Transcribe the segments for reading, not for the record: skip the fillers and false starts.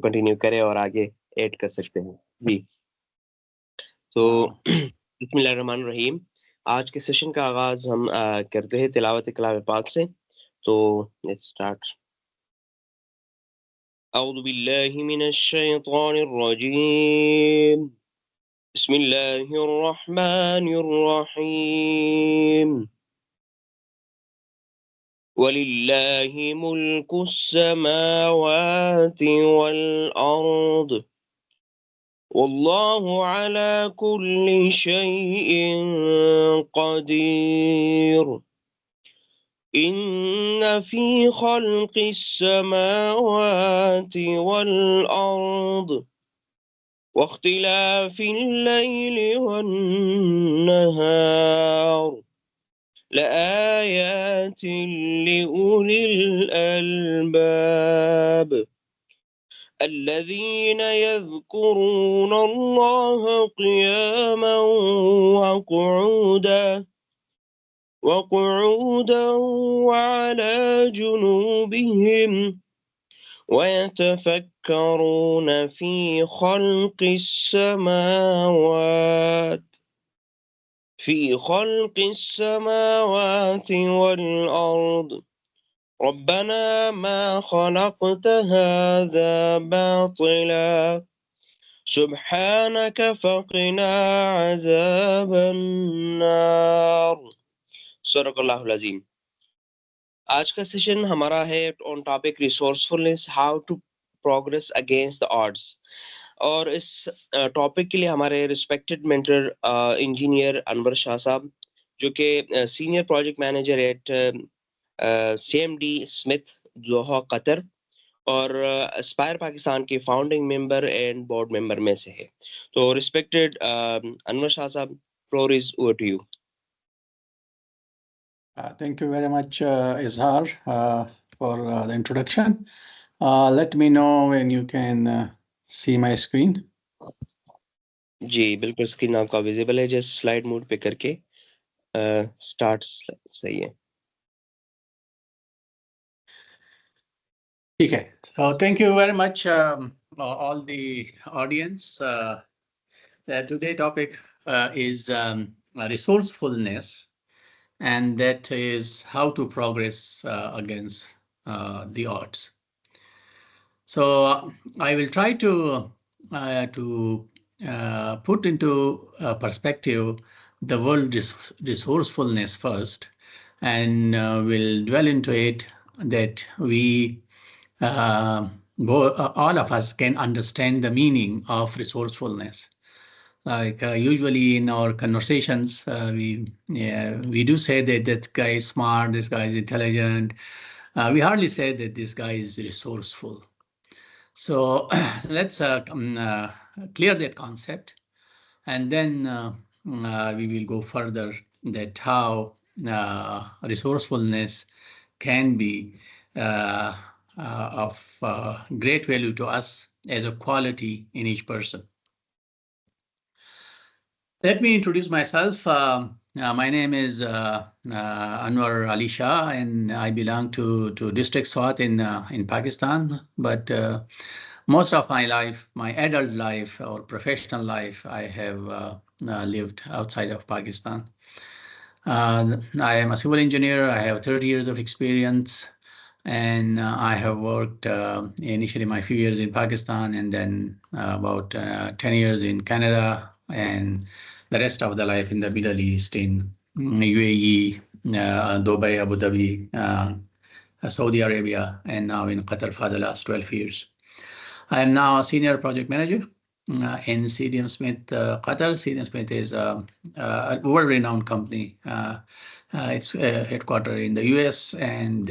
Continue करें और आगे ऐड कर सकते हैं जी। तो बिस्मिल्लाहिर्रहमानिर्रहीम। आज के सेशन का आगाज हम करते हैं तिलावत कलाम पाक से। तो लेट्स स्टार्ट। अऊज़ु बिल्लाहि मिनश शैतानिर रजीम। बिस्मिल्लाहिर रहमानिर रहीम। वलिल्लाहि मुल्कुस समावाति वल अर्द वल्लाहु अला कुल्ली शैइन क़दीर। इन्न फी ख़ल्क़िस समावाति वल अर्द वख्तिलाफ़िल लैलि वन नहार लआयातिन लिउलिल अलबाब الذين يذكرون الله قياما وقعودا وعلى جنوبهم ويتفكرون في خلق السماوات والأرض ربنا ما خلقت هذا باطلا سبحانك فقنا عذاب النار। सदक़ल्लाहुल अज़ीम। आज का सेशन हमारा है on topic resourcefulness, how to progress against the odds. और इस टॉपिक के लिए हमारे respected mentor engineer Anwar Shah साहब, जो कि senior project manager at CMD Smith Doha Qatar और एस्पायर पाकिस्तान के founding member and board member में से है। तो रिस्पेक्टेड अनवर शाह साहब, floor is over to you. Thank you very much, Izhar, for the introduction. Let me know when you can see my screen. जी बिल्कुल, screen आपका visible है। Just slide mode पे करके स्टार्ट सही है। Okay, so thank you very much, all the audience. Today's topic is resourcefulness, and that is how to progress against the odds. So I will try to put into perspective the word resourcefulness first, and we'll dwell into it that we all of us can understand the meaning of resourcefulness. Like usually in our conversations, we do say that this guy is smart, this guy is intelligent. We hardly say that this guy is resourceful. So let's clear that concept, and then we will go further that how resourcefulness can be of great value to us as a quality in each person. Let me introduce myself. My name is Anwar Ali Shah, and I belong to District Swat in Pakistan. But most of my life, my adult life or professional life, I have lived outside of Pakistan. I am a civil engineer. I have 30 years of experience, and I have worked initially my few years in Pakistan, and then about 10 years in Canada, and the rest of the life in the Middle East, in UAE, Dubai, Abu Dhabi, Saudi Arabia, and now in Qatar for the last 12 years. I am now a senior project manager in CDM Smith Qatar. CDM Smith is a world-renowned company. It's headquartered in the US, and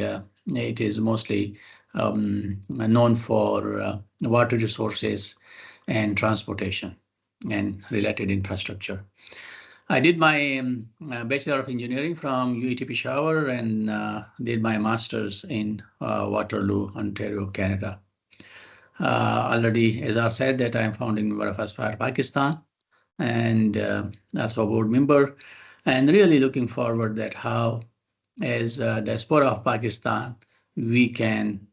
it is mostly known for water resources and transportation and related infrastructure. I did my Bachelor of Engineering from UET Peshawar and did my master's in Waterloo, Ontario, Canada. Already, as I said, that I am founding member of Aspire Pakistan, and as a board member, and really looking forward that how, as diaspora of Pakistan, we can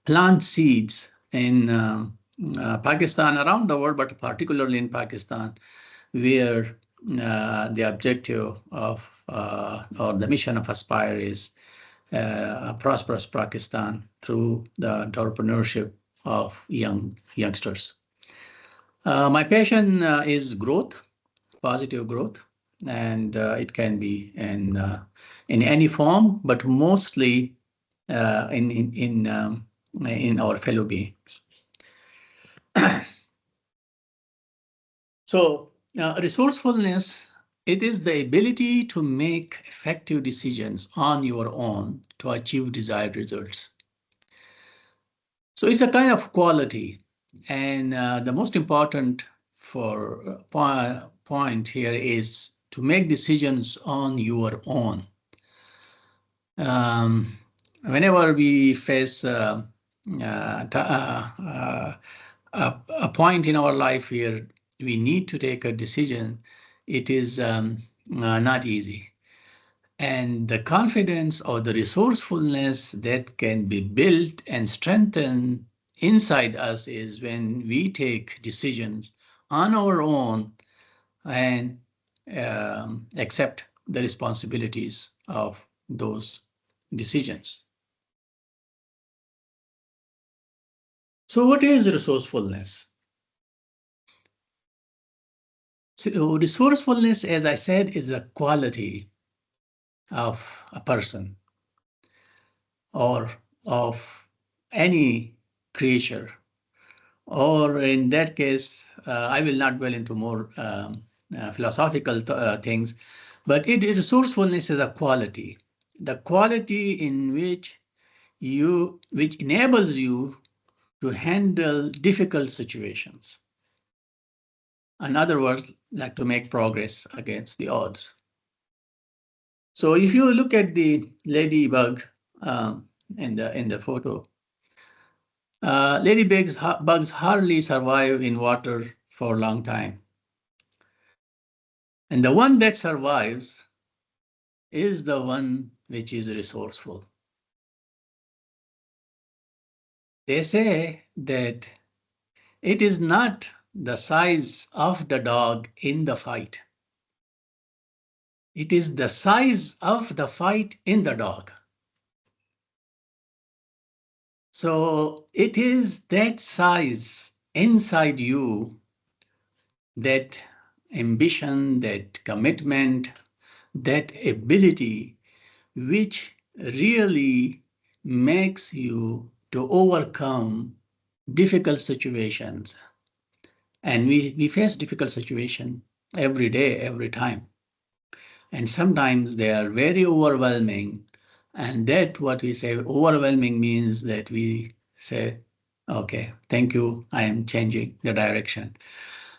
plant seeds in Pakistan, around the world, but particularly in Pakistan, where the objective of or the mission of Aspire is a prosperous Pakistan through the entrepreneurship of youngsters. My passion is growth, positive growth, and it can be in any form, but mostly in our fellow beings. So resourcefulness, it is the ability to make effective decisions on your own to achieve desired results. So it's a kind of quality, and the most important point here is to make decisions on your own. Whenever we face a point in our life where we need to take a decision, it is not easy. And the confidence or the resourcefulness that can be built and strengthened inside us is when we take decisions on our own and accept the responsibilities of those decisions. So what is resourcefulness? So resourcefulness, as I said, is a quality of a person or of any creature. Or in that case, I will not dwell into more philosophical things, but resourcefulness is a quality. The quality in which enables you to handle difficult situations. In other words, like to make progress against the odds. So if you look at the ladybug in the photo, bugs hardly survive in water for a long time. And the one that survives is the one which is resourceful. They say that it is not the size of the dog in the fight. It is the size of the fight in the dog. So it is that size inside you, that ambition, that commitment, that ability, which really makes you to overcome difficult situations. And we face difficult situations every day, every time. And sometimes they are very overwhelming. And that what we say overwhelming means that we say, okay, thank you, I am changing the direction.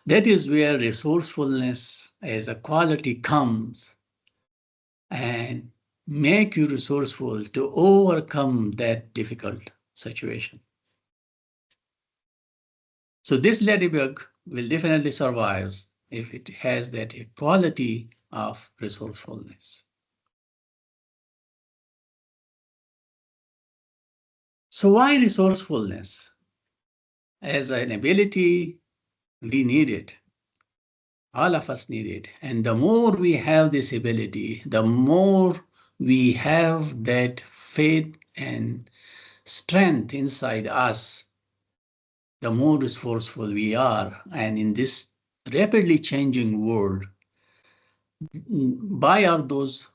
That is where resourcefulness as a quality comes and make you resourceful to overcome that difficult situation. So this ladybug will definitely survive if it has that quality of resourcefulness. So why resourcefulness? As an ability, we need it. All of us need it. And the more we have this ability, the more we have that faith and strength inside us, the more resourceful we are. And in this rapidly changing world, by our those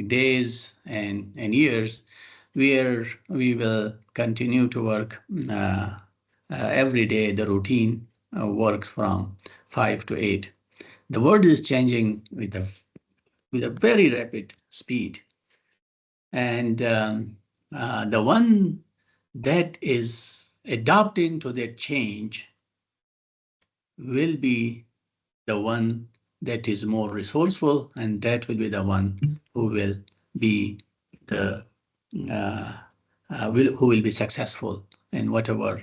days and years, where we will continue to work every day, the routine works from 5 to 8. The world is changing with a very rapid speed. And the one that is adapting to that change will be the one that is more resourceful, and that will be the one who will be the who will be successful in whatever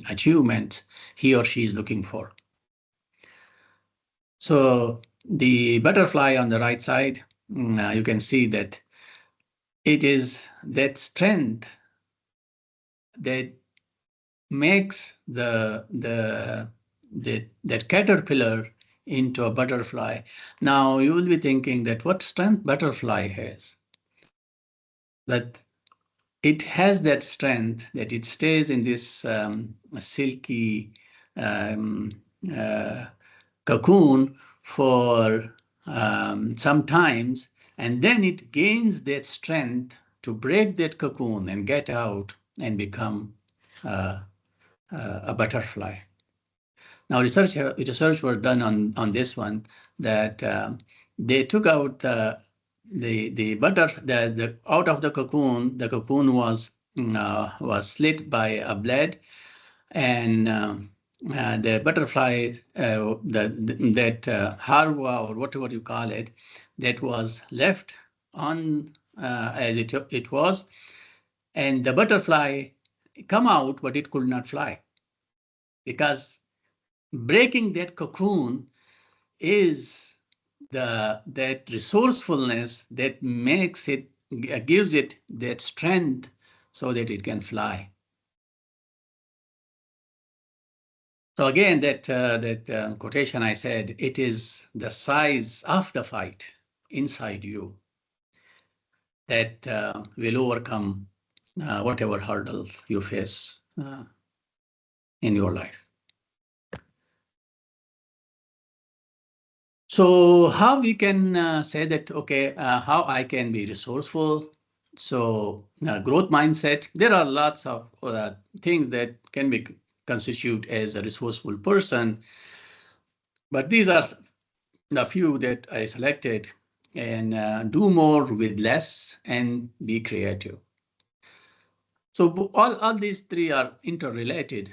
achievement he or she is looking for. So the butterfly on the right side, you can see that it is that strength that makes that caterpillar into a butterfly. Now you will be thinking that what strength butterfly has, that it has that strength that it stays in this silky um, uh, cocoon for sometimes, and then it gains that strength to break that cocoon and get out and become uh, a butterfly. Now, research was done on this one, that they took out the out of the cocoon. The cocoon was slit by a blade, and the butterfly, that harva or whatever you call it, that was left on as it was, and the butterfly come out, but it could not fly, because breaking that cocoon is that resourcefulness that makes it, gives it that strength so that it can fly. So again, that quotation I said, it is the size of the fight inside you that will overcome whatever hurdles you face in your life. So how we can say that, okay, how I can be resourceful? So growth mindset, there are lots of things that can be constitute as a resourceful person, but these are a few that I selected. And do more with less and be creative. So all these three are interrelated.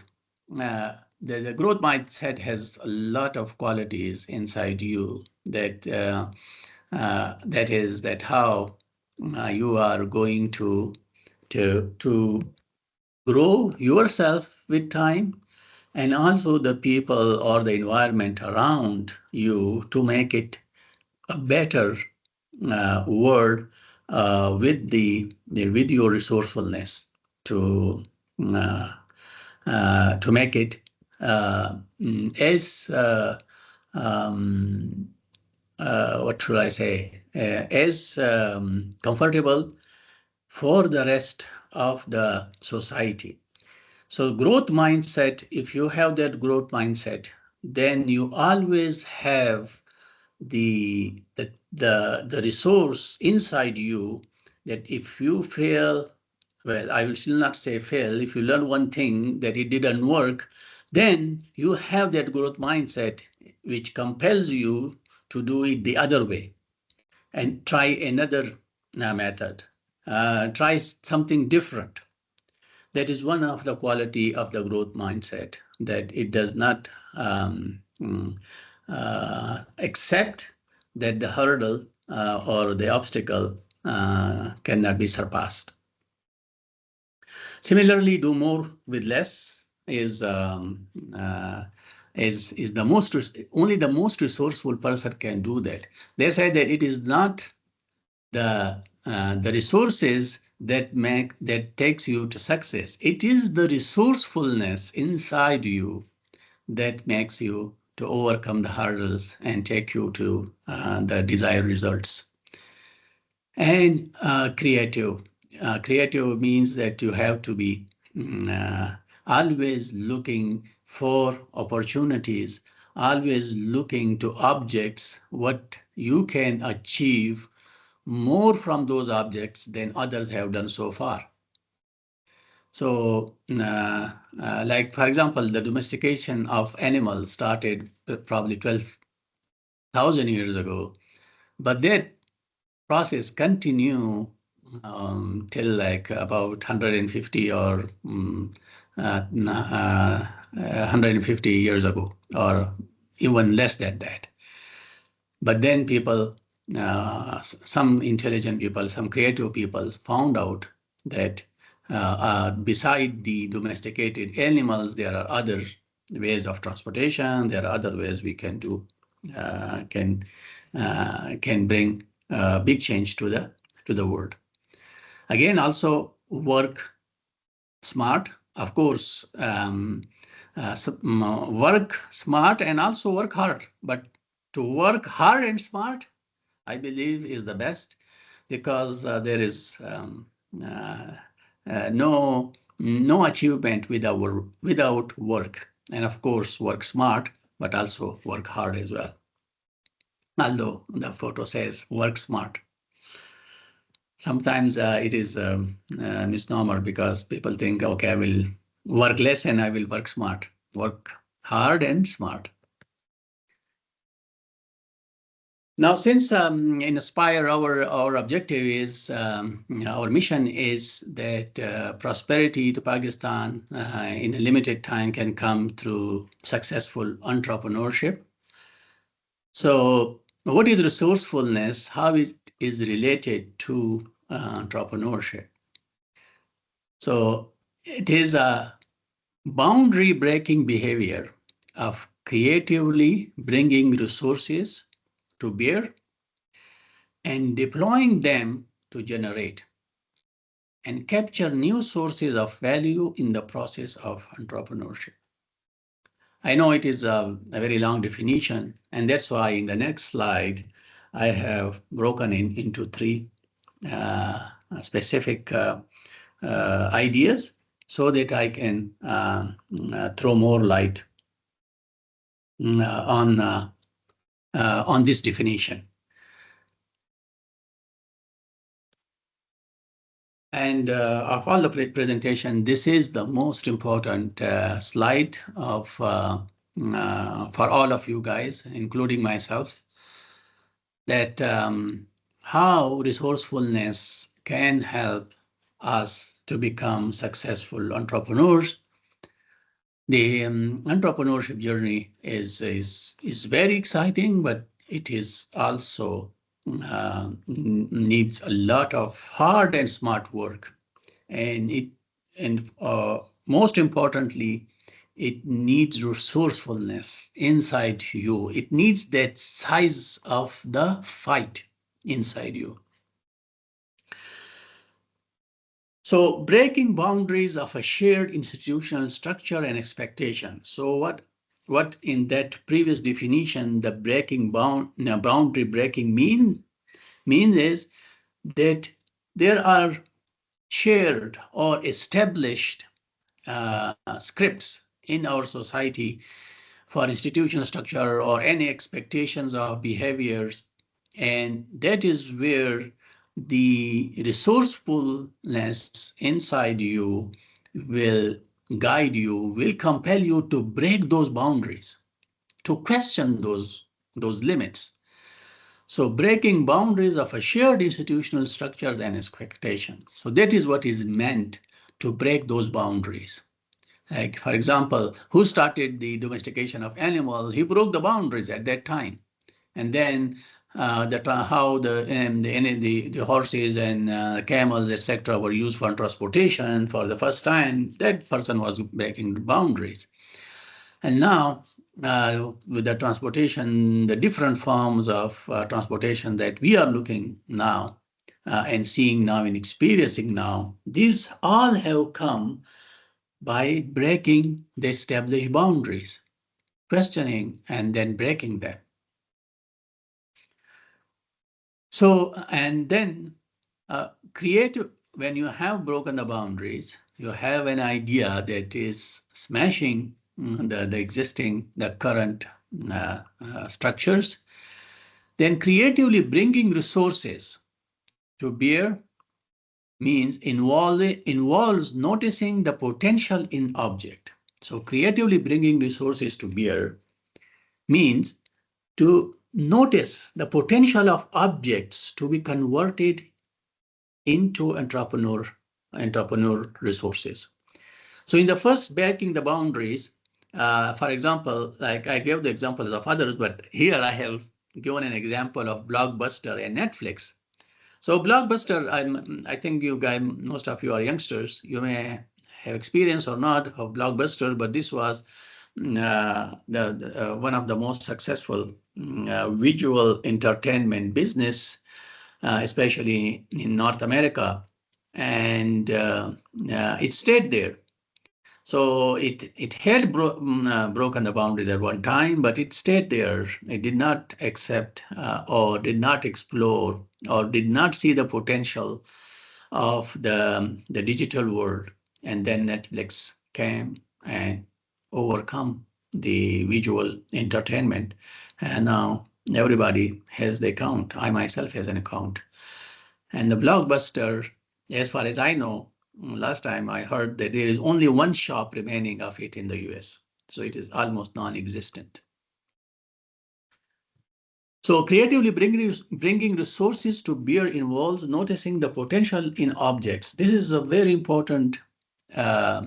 The growth mindset has a lot of qualities inside you that that is that how you are going to grow yourself with time, and also the people or the environment around you to make it a better world with your resourcefulness to make it as what should I say, as comfortable for the rest of the society. So growth mindset, if you have that growth mindset, then you always have the resource inside you that if you fail, well, I will still not say fail, if you learn one thing that it didn't work, then you have that growth mindset which compels you to do it the other way and try another method, try something different. That is one of the quality of the growth mindset, that it does not accept that the hurdle or the obstacle cannot be surpassed. Similarly, do more with less is the most, only the most resourceful person can do that. They say that it is not the resources that takes you to success. It is the resourcefulness inside you that makes you to overcome the hurdles and take you to the desired results. And creative. Creative means that you have to be always looking for opportunities, always looking to objects, what you can achieve more from those objects than others have done so far. So, like, for example, the domestication of animals started probably 12,000 years ago, but that process continue till like about 150 or 150 years ago, or even less than that. But then people, some intelligent people, some creative people found out that beside the domesticated animals, there are other ways of transportation. There are other ways we can do, can bring big change to the world. Again, also work smart, of course, work smart and also work hard. But to work hard and smart, I believe, is the best, because there is uh, no achievement without work. And of course, work smart, but also work hard as well. Although the photo says work smart. Sometimes it is a misnomer, because people think, okay, I will work less and I will work smart. Work hard and smart. Now, since Inspire, our objective is, our mission is that prosperity to Pakistan in a limited time can come through successful entrepreneurship. So, what is resourcefulness? How it is related to entrepreneurship? So, it is a boundary breaking behavior of creatively bringing resources to bear and deploying them to generate and capture new sources of value in the process of entrepreneurship. I know it is a very long definition, and that's why in the next slide, I have broken it into three specific ideas, so that I can throw more light on this definition. And of all the presentation, this is the most important slide for all of you guys, including myself, that how resourcefulness can help us to become successful entrepreneurs. The entrepreneurship journey is very exciting, but it is also needs a lot of hard and smart work, and most importantly, it needs resourcefulness inside you. It needs that size of the fight inside you. So, breaking boundaries of a shared institutional structure and expectation. So, what in that previous definition, the boundary breaking means is that there are shared or established scripts in our society for institutional structure or any expectations of behaviors. And that is where the resourcefulness inside you will guide you, will compel you to break those boundaries, to question those limits. So breaking boundaries of a shared institutional structures and expectations. So that is what is meant to break those boundaries. Like, for example, who started the domestication of animals? He broke the boundaries at that time. And then how the horses and camels, etc., were used for transportation for the first time, that person was breaking the boundaries. And now, with the transportation, the different forms of transportation that we are looking now and seeing now and experiencing now, these all have come by breaking the established boundaries, questioning and then breaking them. So, and then creative, when you have broken the boundaries, you have an idea that is smashing the current structures, then creatively bringing resources to bear involves noticing the potential in object. So creatively bringing resources to bear means to notice the potential of objects to be converted into entrepreneur resources. So in the first breaking the boundaries, for example, like I gave the examples of others, but here I have given an example of Blockbuster and Netflix. So Blockbuster, I think you guys, most of you are youngsters, you may have experience or not of Blockbuster, but this was one of the most successful visual entertainment business, especially in North America. and it stayed there. So it had broken the boundaries at one time, but it stayed there. It did not accept or did not explore or did not see the potential of the digital world. And then Netflix came and overcome the visual entertainment. And now everybody has the account. I myself has an account. And the Blockbuster, as far as I know, last time I heard that there is only one shop remaining of it in the US. So it is almost non-existent. So creatively bringing resources to bear involves noticing the potential in objects. This is a very important uh,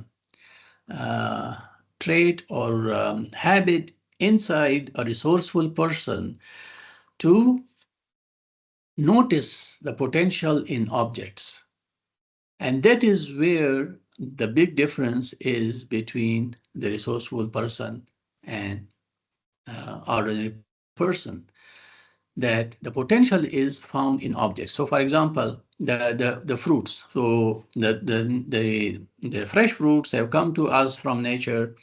uh, trait or habit inside a resourceful person to notice the potential in objects. And that is where the big difference is between the resourceful person and ordinary person, that the potential is found in objects. So for example, the fruits. So the fresh fruits have come to us from nature,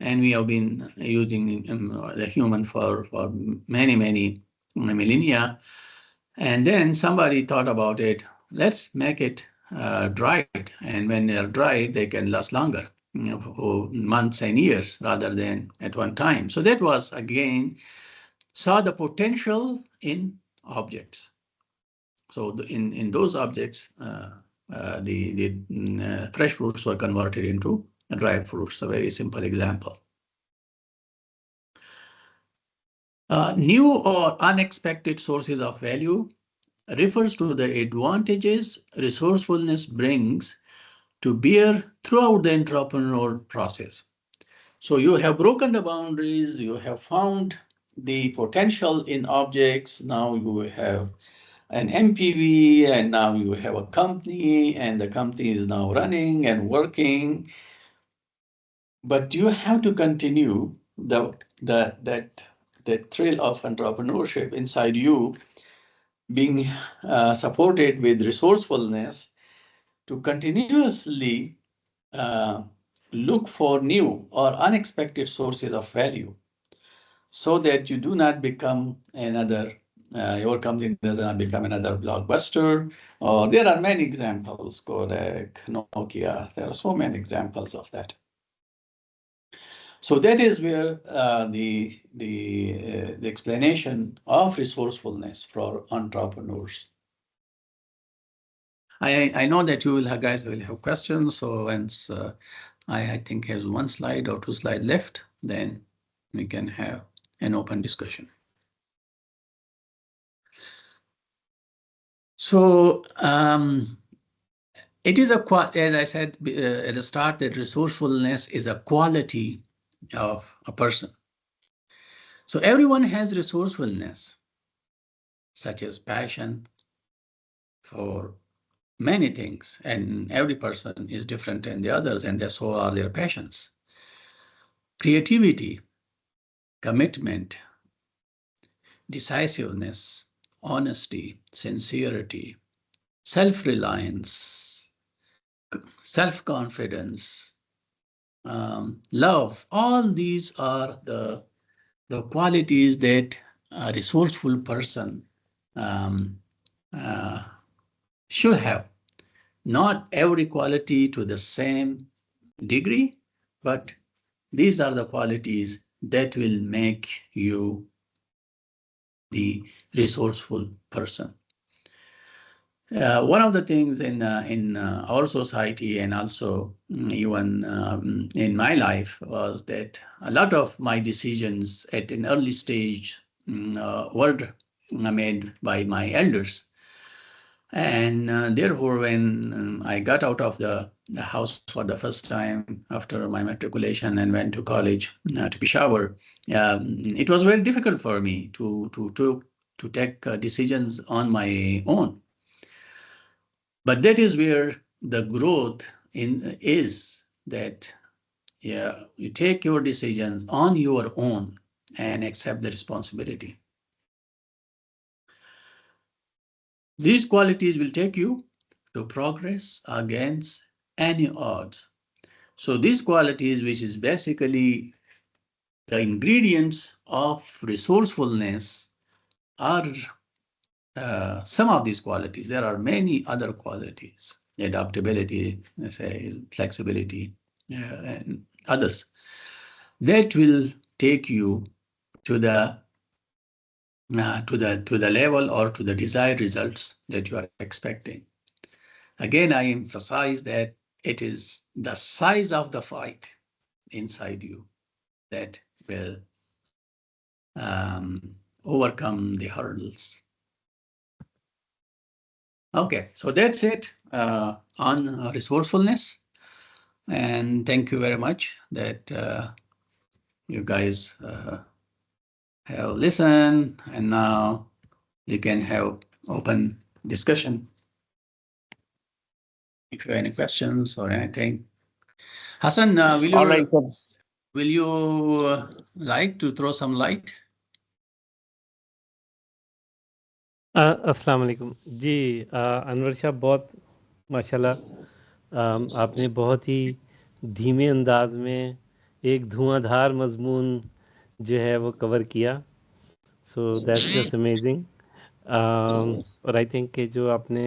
and we have been using the human for many millennia. And then somebody thought about it, let's make it dried. And when they're dried, they can last longer, for months and years rather than at one time. So that was, again, saw the potential in objects. So in those objects, the fresh fruits were converted into dried fruits, a very simple example. New or unexpected sources of value refers to the advantages resourcefulness brings to bear throughout the entrepreneurial process. So you have broken the boundaries, you have found the potential in objects, now you have an MPV, and now you have a company, and the company is now running and working. But you have to continue that thrill of entrepreneurship inside you, being supported with resourcefulness to continuously uh, look for new or unexpected sources of value, so that you do not become another, your company does not become another Blockbuster. Or there are many examples, Kodak, Nokia, there are so many examples of that. So that is where the explanation of resourcefulness for entrepreneurs. I know that you will guys will have questions. So once I think has one slide or two slides left, then we can have an open discussion. So it is as I said at the start, that resourcefulness is a quality of a person. So everyone has resourcefulness, such as passion for many things, and every person is different than the others, and so are their passions. Creativity, commitment, decisiveness, honesty, sincerity, self-reliance, self-confidence, love, all these are the qualities that a resourceful person um, uh, should have. Not every quality to the same degree, but these are the qualities that will make you the resourceful person. One of the things in our society, and also even in my life, was that a lot of my decisions at an early stage were made by my elders. And therefore, when I got out of the house for the first time after my matriculation and went to college to Peshawar, it was very difficult for me to take decisions on my own. But that is where the growth is, that you take your decisions on your own and accept the responsibility. These qualities will take you to progress against any odds. So these qualities, which is basically the ingredients of resourcefulness, are some of these qualities. There are many other qualities: adaptability, say, flexibility, and others that will take you to the level or to the desired results that you are expecting. Again, I emphasize that it is the size of the fight inside you that will overcome the hurdles. Okay, so that's it on resourcefulness. And thank you very much that you guys have listened, and now you can have open discussion if you have any questions or anything. Hassan, All right, sir. will you like to throw some light? अस्सलाम वालेकुम जी। अनवर साहब, बहुत माशाल्लाह आपने बहुत ही धीमे अंदाज में एक धुआंधार मजमून जो है वो कवर किया। So that's just amazing. और आई थिंक कि जो आपने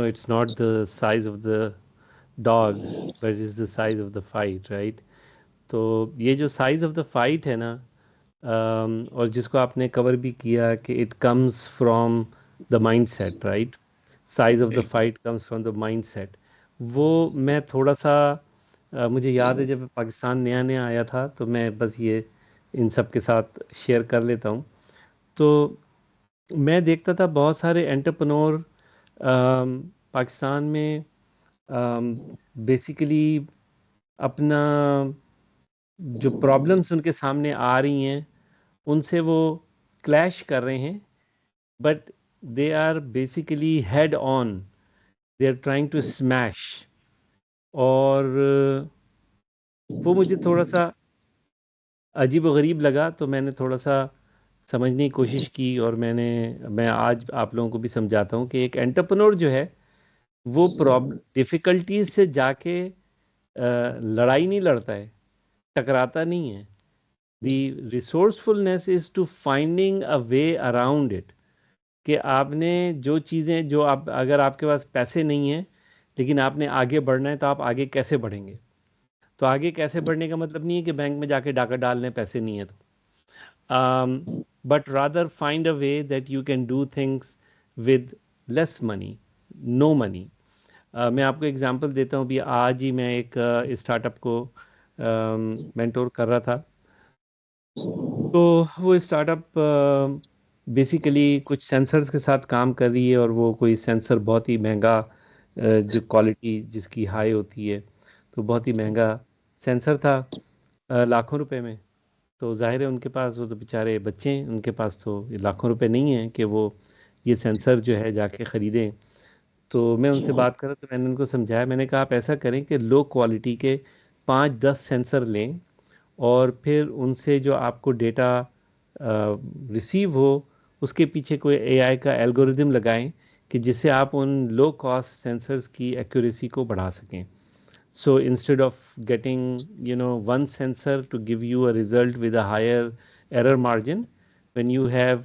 it's not the size of the dog but is the size of the fight, right? तो ये जो साइज ऑफ द फाइट है ना, और जिसको आपने कवर भी किया कि it comes from the mindset, right? Size of the fight comes from the mindset. वो मैं थोड़ा सा मुझे याद है जब पाकिस्तान नया नया आया था, तो मैं बस ये इन सब के साथ शेयर कर लेता हूँ। तो मैं देखता था बहुत सारे एंटरप्रेन्योर पाकिस्तान में बेसिकली अपना जो प्रॉब्लम्स उनके सामने आ रही हैं उनसे वो क्लैश कर रहे हैं, but they are basically head on, they are trying to smash. और वो मुझे थोड़ा सा अजीब व गरीब लगा, तो मैंने थोड़ा सा समझने की कोशिश की, और मैं आज आप लोगों को भी समझाता हूँ कि एक एंटरप्रेन्योर जो है वो प्रॉब्लम डिफ़िकल्टीज से जाके लड़ाई नहीं लड़ता है, टकराता नहीं है। The resourcefulness is to finding a way around it, कि आपने जो चीज़ें, जो आप, अगर आपके पास पैसे नहीं हैं लेकिन आपने आगे बढ़ना है, तो आप आगे कैसे बढ़ेंगे? तो आगे कैसे बढ़ने का मतलब नहीं है कि बैंक में जाके डाका डाल लें, पैसे नहीं है तो, but rather find a way that you can do things with less money, no money. मैं आपको एग्जांपल देता हूँ। अभी आज ही मैं एक स्टार्टअप को मेंटोर कर रहा था। तो वो स्टार्टअप बेसिकली कुछ सेंसर्स के साथ काम कर रही है, और वो कोई सेंसर बहुत ही महंगा, जो क्वालिटी जिसकी हाई होती है, तो बहुत ही महंगा सेंसर था, लाखों रुपए में। तो जाहिर है उनके पास, वो तो बेचारे बच्चे हैं, उनके पास तो ये लाखों रुपए नहीं हैं कि वो ये सेंसर जो है जाके ख़रीदें। तो मैं उनसे बात करा, तो मैंने उनको समझाया, मैंने कहा आप ऐसा करें कि लो क्वालिटी के 5-10 सेंसर लें, और फिर उनसे जो आपको डेटा रिसीव हो, उसके पीछे कोई एआई का एल्गोरिदम लगाएं कि जिससे आप उन लो कॉस्ट सेंसर्स की एक्यूरेसी को बढ़ा सकें। So instead of getting, one sensor to give you a result with a higher error margin, when you have